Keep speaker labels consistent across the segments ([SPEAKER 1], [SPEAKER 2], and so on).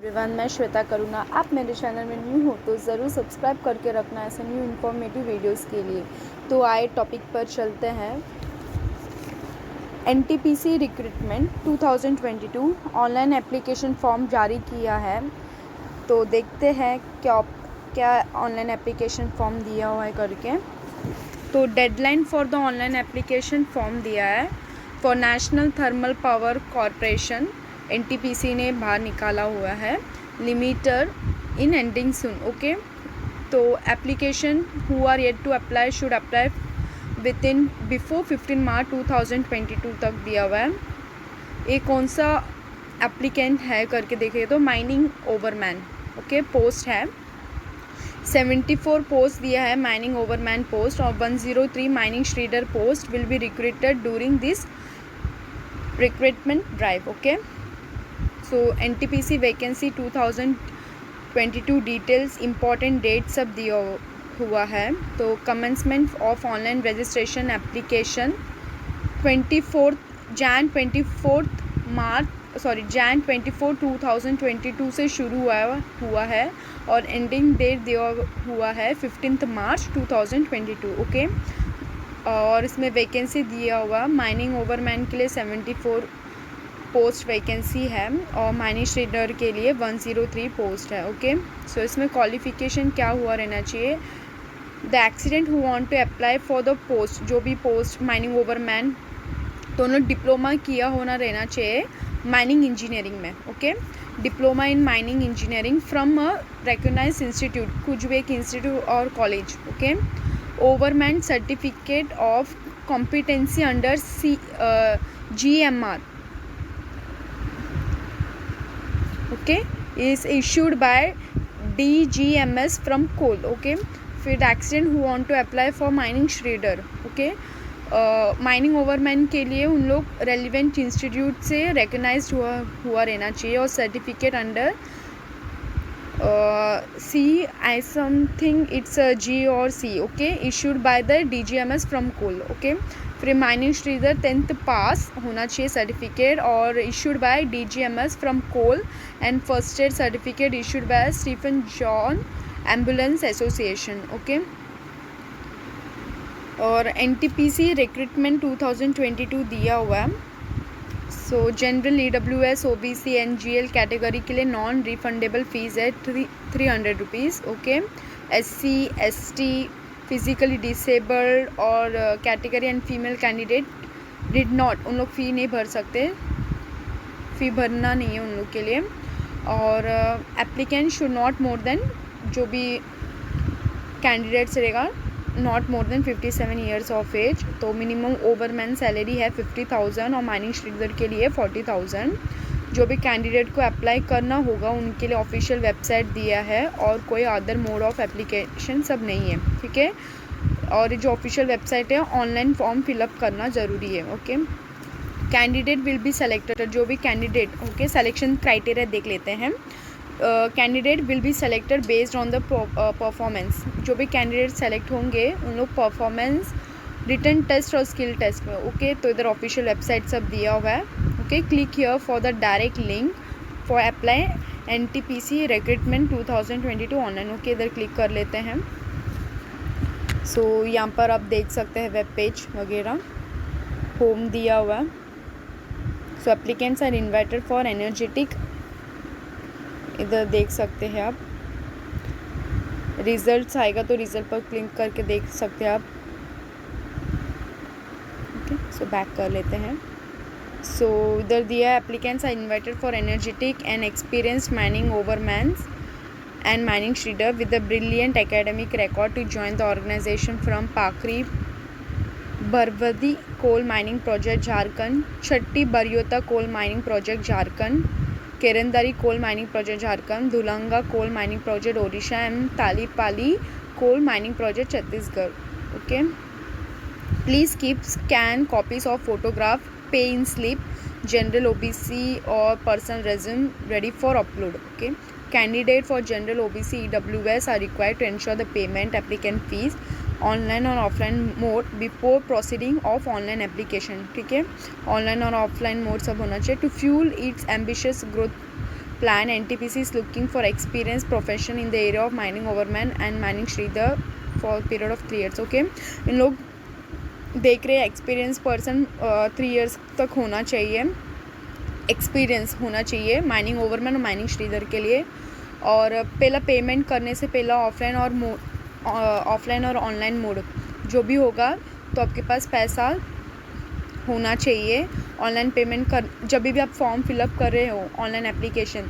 [SPEAKER 1] Everyone, मैं श्वेता करुणा। आप मेरे चैनल में न्यू हो तो ज़रूर सब्सक्राइब करके रखना ऐसे न्यू इन्फॉर्मेटिव वीडियोस के लिए। तो आए टॉपिक पर चलते हैं। NTPC recruitment 2022 online application form जारी किया है। तो देखते हैं क्या ऑनलाइन एप्लीकेशन फॉर्म दिया हुआ है करके। तो deadline for the online application form दिया है for national thermal power corporation. NTPC ने बाहर निकाला हुआ है। Limiter in ending soon. Okay, तो application who are yet to apply should apply within before 15 March 2022 तक दिया हुआ है। ये कौन सा एप्लीकेंट है करके देखिए तो माइनिंग ओवरमैन। ओके, पोस्ट है 74 पोस्ट दिया है माइनिंग ओवरमैन पोस्ट, और 103 mining sirdar post will be recruited during this recruitment drive. Okay, so NTPC vacancy 2022 details important date सब दिया हुआ है। तो commencement of online registration application Jan 24 2022 से शुरू हुआ है और एंडिंग डेट दिया हुआ है 15 मार्च 2022। ओके, और इसमें वैकेंसी दिया हुआ माइनिंग ओवरमैन के लिए 74 पोस्ट वैकेंसी है और माइनिंग श्रेडर के लिए 103 पोस्ट है। ओके, सो इसमें क्वालिफिकेशन क्या हुआ रहना चाहिए। The accident who want to apply for the post, जो भी पोस्ट माइनिंग ओवरमैन दोनों डिप्लोमा किया होना रहना चाहिए माइनिंग इंजीनियरिंग में। Okay, diploma in mining engineering from a recognised institute, कुछ भी एक इंस्टीट्यूट और college. Okay, overman certificate of competency under GMR okay is issued by DGMS from coal. Okay, फिर accident who want to apply for mining sirdar. Okay, mining overman के लिए उन लोग relevant institute से रिकॉग्नाइज्ड हुआ रहना चाहिए और certificate under C I something it's a G or C। Okay, issued by the DGMS from coal। Okay, फिर माइनिंग श्रीधर 10th पास होना चाहिए सर्टिफिकेट और issued by DGMS from coal and first aid certificate issued by Stephen John ambulance association. Okay, और NTPC recruitment 2022 दिया हुआ है। So general EWS OBC NGL category के लिए नॉन रिफंडेबल फीस है 300 rupees. Okay, SC ST physically disabled और category and female candidate did not, उन लोग फ़ी नहीं भर सकते, फ़ी भरना नहीं है उन लोग के लिए। और applicant should not more than, जो भी कैंडिडेट्स रहेगा not more than 57 years of age. तो मिनिमम ओवरमैन सैलरी है 50,000 और माइनिंग श्रीधर के लिए 40,000। जो भी कैंडिडेट को अप्लाई करना होगा उनके लिए ऑफिशियल वेबसाइट दिया है और कोई अदर मोड ऑफ एप्लीकेशन सब नहीं है। ठीक है, और जो ऑफिशियल वेबसाइट है ऑनलाइन फॉर्म फिलअप करना ज़रूरी है। Okay, candidate will be selected, जो भी कैंडिडेट ओके सिलेक्शन क्राइटेरिया देख लेते हैं। Candidate will be selected based on the performance, जो भी कैंडिडेट सेलेक्ट होंगे उन लोग परफॉर्मेंस रिटन टेस्ट और स्किल टेस्ट में। ओके, तो इधर ऑफिशियल वेबसाइट सब दिया हुआ है। Okay, click here for the direct link for apply NTPC recruitment 2022 online. Okay, इधर क्लिक कर लेते हैं। सो यहाँ पर आप देख सकते हैं वेब पेज वगैरह, होम दिया हुआ है। So applicants are invited for energetic, इधर देख सकते हैं आप। रिजल्ट्स आएगा तो रिजल्ट पर क्लिक करके देख सकते हैं आप। ओके, सो बैक कर लेते हैं। सो इधर दिया applicants are invited for energetic and experienced mining overmans and mining shredder with a brilliant academic record to join the organization from Pakri Barwadhi Coal Mining Project Jharkhand, Chatti Baryota Coal Mining Project Jharkhand, Kerandari Coal Mining Project Jharkhand, Dhulanga Coal Mining Project Odisha and Talipali Coal Mining Project Chhattisgarh। Okay, please keep scan copies of photograph, pay in slip, general OBC or personal resume ready for upload। Okay, candidate for general OBC EWS are required to ensure the payment applicant fees online और offline mode before proceeding of online application. ठीक है, online और offline mode सब होना चाहिए। To fuel its ambitious growth plan. NTPC is looking for experienced profession in the area of mining overman and mining Sridhar for a period of 3 years. Okay, इन लोग देख रहे हैं एक्सपीरियंस पर्सन 3 years तक होना चाहिए, एक्सपीरियंस होना चाहिए mining ओवरमैन और माइनिंग श्रीधर के लिए। और पहला पेमेंट करने से पहला ऑफलाइन और ऑनलाइन मोड जो भी होगा तो आपके पास पैसा होना चाहिए। ऑनलाइन पेमेंट कर जब भी आप फॉर्म फिलअप कर रहे हो ऑनलाइन एप्लीकेशन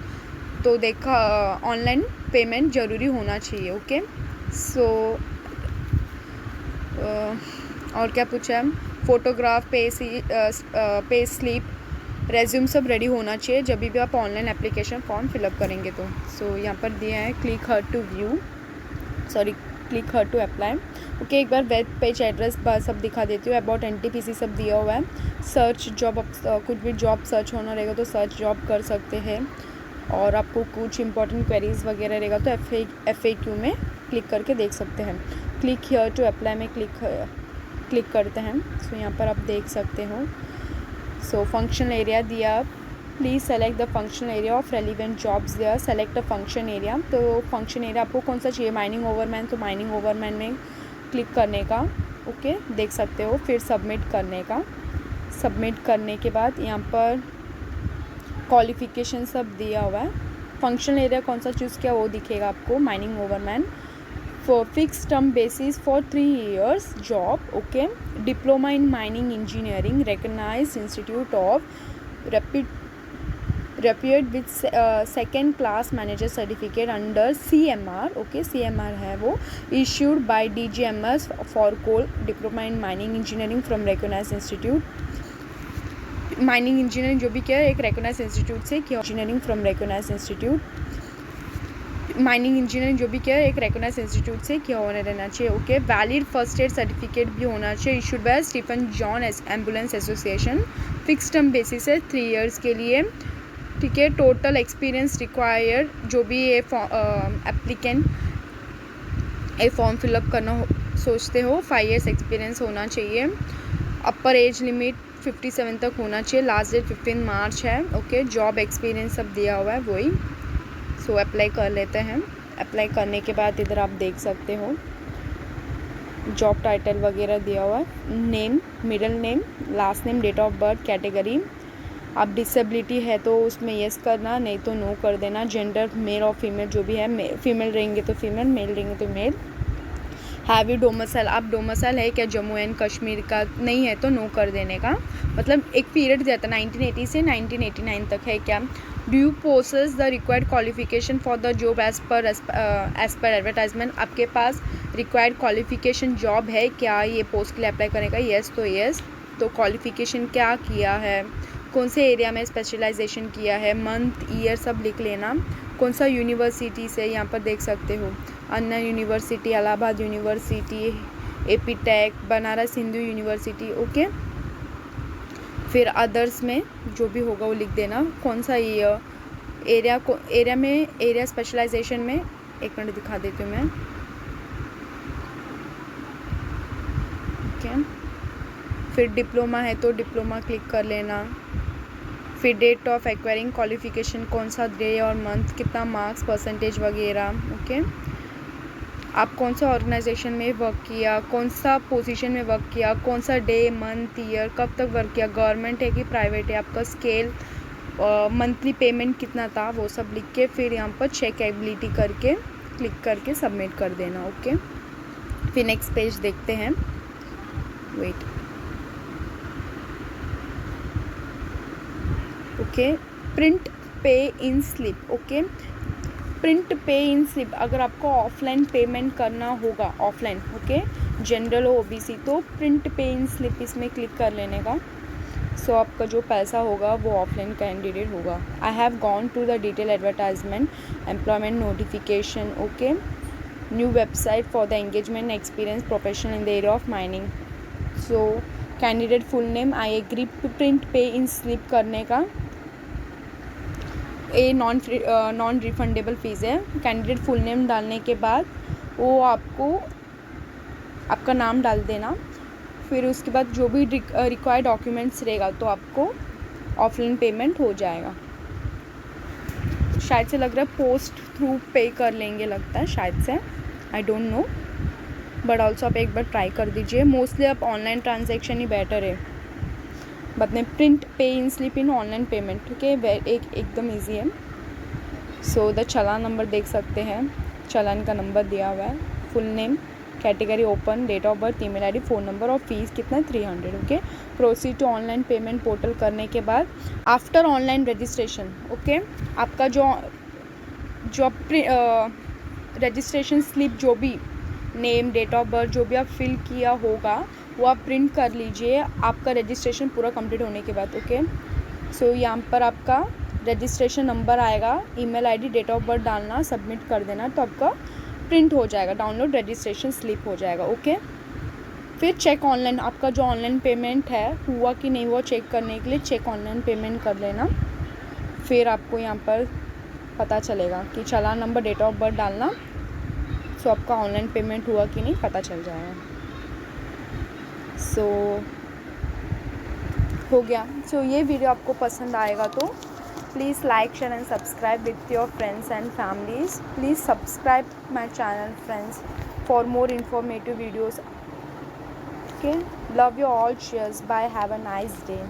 [SPEAKER 1] तो देखा ऑनलाइन पेमेंट ज़रूरी होना चाहिए। ओके, सो और क्या पूछा है, फोटोग्राफ, पे स्लिप, रेज्यूम सब रेडी होना चाहिए जब भी आप ऑनलाइन एप्लीकेशन फॉर्म फिलअप करेंगे तो। सो यहाँ पर दिया है click here to apply. Okay, एक बार वेब पेज एड्रेस सब दिखा देती हूँ। अबाउट NTPC सब दिया हुआ है। सर्च जॉब, कुछ भी जॉब सर्च होना रहेगा तो सर्च जॉब कर सकते हैं। और आपको कुछ इंपॉर्टेंट क्वेरीज वगैरह रहेगा तो FAQ में क्लिक करके देख सकते हैं। क्लिक हियर टू अप्लाई में क्लिक करते हैं। सो यहाँ पर आप देख सकते हो। सो फंक्शनल एरिया दिया, please select the functional area of relevant jobs दिया, सेलेक्ट द फंक्शन एरिया। तो फंक्शन एरिया आपको कौन सा चाहिए, माइनिंग ओवरमैन, तो माइनिंग ओवरमैन में क्लिक करने का। ओके, देख सकते हो। फिर सबमिट करने का। सबमिट करने के बाद यहाँ पर क्वालिफ़िकेशन सब दिया हुआ है। फंक्शनल एरिया कौन सा चूज़ किया वो दिखेगा आपको, mining overman. For fix term basis for 3 years job. Okay, diploma in mining engineering, recognised institute of reputed with second class manager certificate under CMR। Okay, CMR है वो, issued by DGMS for coal, diploma in mining engineering from recognised institute. Mining engineering जो भी किया है एक recognised institute से किया, engineering from recognised institute. Mining engineering जो भी किया है एक रिकग्नाइज्ड इंस्टीट्यूट से किया होने रहना चाहिए। Okay, valid first aid certificate भी होना चाहिए, issued by Stephen John ambulance association. Fix term basis है 3 years के लिए। ठीक है, टोटल एक्सपीरियंस रिक्वायर्ड जो भी ये एप्लीकेंट ये फॉर्म फिलअप करना सोचते हो 5 years एक्सपीरियंस होना चाहिए। अपर एज लिमिट 57 तक होना चाहिए। लास्ट डेट 15 March है। ओके, जॉब एक्सपीरियंस सब दिया हुआ है वही। सो अप्लाई कर लेते हैं। अप्लाई करने के बाद इधर आप देख सकते हो जॉब टाइटल वगैरह दिया हुआ है, name, middle name, last name, date of birth, category. आप डिसेबिलिटी है तो उसमें येस करना, नहीं तो नो कर देना। जेंडर मेल और फीमेल जो भी है, फीमेल रहेंगे तो फीमेल, मेल रहेंगे तो मेल। हैव यू डोमिसाइल, आप डोमिसाइल है क्या जम्मू एंड कश्मीर का, नहीं है तो नो कर देने का। मतलब एक पीरियड दिया था 1980 से 1989 तक है क्या। Do you possess the required qualification for the job as per advertisement, आपके पास रिक्वायर्ड क्वालिफिकेशन जॉब है क्या ये पोस्ट के लिए अप्लाई करने का, येस तो येस। तो क्वालिफिकेशन क्या किया है, कौन से एरिया में स्पेशलाइजेशन किया है, मंथ, ईयर सब लिख लेना। कौन सा यूनिवर्सिटी से, यहाँ पर देख सकते हो Anna university, Allahabad university, Aptech, Banaras Hindu university. Okay, फिर अदर्स में जो भी होगा वो लिख देना। कौन सा एरिया में, एरिया स्पेशलाइजेशन में, एक मिनट दिखा देती हूँ मैं। ओके, फिर डिप्लोमा है तो डिप्लोमा क्लिक कर लेना। फिर डेट ऑफ एक्वायरिंग क्वालिफिकेशन कौन सा डे और मंथ, कितना मार्क्स, परसेंटेज वगैरह। ओके, आप कौन सा ऑर्गेनाइजेशन में वर्क किया, कौन सा पोजीशन में वर्क किया, कौन सा डे, मंथ, ईयर, कब तक वर्क किया, गवर्नमेंट है कि प्राइवेट है, आपका स्केल, मंथली पेमेंट कितना था, वो सब लिख के फिर यहाँ पर चेक एबिलिटी करके क्लिक करके सबमिट कर देना। ओके, फिर नेक्स्ट पेज देखते हैं। Wait, okay, print pay in slip. Okay, print pay in slip अगर आपको ऑफलाइन पेमेंट करना होगा, ऑफलाइन, ओके, जनरल हो OBC तो प्रिंट पे इन स्लिप इसमें क्लिक कर लेने का। सो आपका जो पैसा होगा वो ऑफलाइन कैंडिडेट होगा। I have gone to the detail advertisement, employment notification. Okay, new website for the engagement experience professional in the area of mining. So candidate full name, I agree to print pay in slip करने का। ये non refundable fees है। Candidate full name डालने के बाद वो आपको आपका नाम डाल देना। फिर उसके बाद जो भी रिक्वायर्ड डॉक्यूमेंट्स रहेगा तो आपको ऑफलाइन पेमेंट हो जाएगा। शायद से लग रहा है पोस्ट थ्रू पे कर लेंगे, लगता है शायद से, I don't know, but also आप एक बार ट्राई कर दीजिए। मोस्टली आप ऑनलाइन ट्रांजेक्शन ही बेटर है, मतलब print pay in slip in online payment, ठीक है, एकदम ईजी है। सो द चालान नंबर देख सकते हैं, चालान का नंबर दिया हुआ है, full name, category open, date of birth, email ID, phone number और फीस कितना है 300, okay. Proceed to online payment portal करने के बाद आफ्टर ऑनलाइन रजिस्ट्रेशन, ओके, आपका जो रजिस्ट्रेशन स्लिप जो भी नेम, डेट ऑफ बर्थ जो भी आप फिल किया होगा वो आप प्रिंट कर लीजिए आपका रजिस्ट्रेशन पूरा कंप्लीट होने के बाद, ओके। सो यहाँ पर आपका रजिस्ट्रेशन नंबर आएगा, email ID, date of birth डालना, सबमिट कर देना, तो आपका प्रिंट हो जाएगा, डाउनलोड रजिस्ट्रेशन स्लिप हो जाएगा, ओके। फिर चेक ऑनलाइन, आपका जो ऑनलाइन पेमेंट है हुआ कि नहीं हुआ चेक करने के लिए चेक ऑनलाइन पेमेंट कर लेना। फिर आपको यहाँ पर पता चलेगा कि चालान नंबर, डेट ऑफ बर्थ डालना, सो आपका ऑनलाइन पेमेंट हुआ कि नहीं पता चल जाएगा। सो हो गया। सो ये वीडियो आपको पसंद आएगा तो please like, share and subscribe with your friends and families. Please subscribe my channel friends for more informative videos. Okay, love you all, cheers, bye, have a nice day.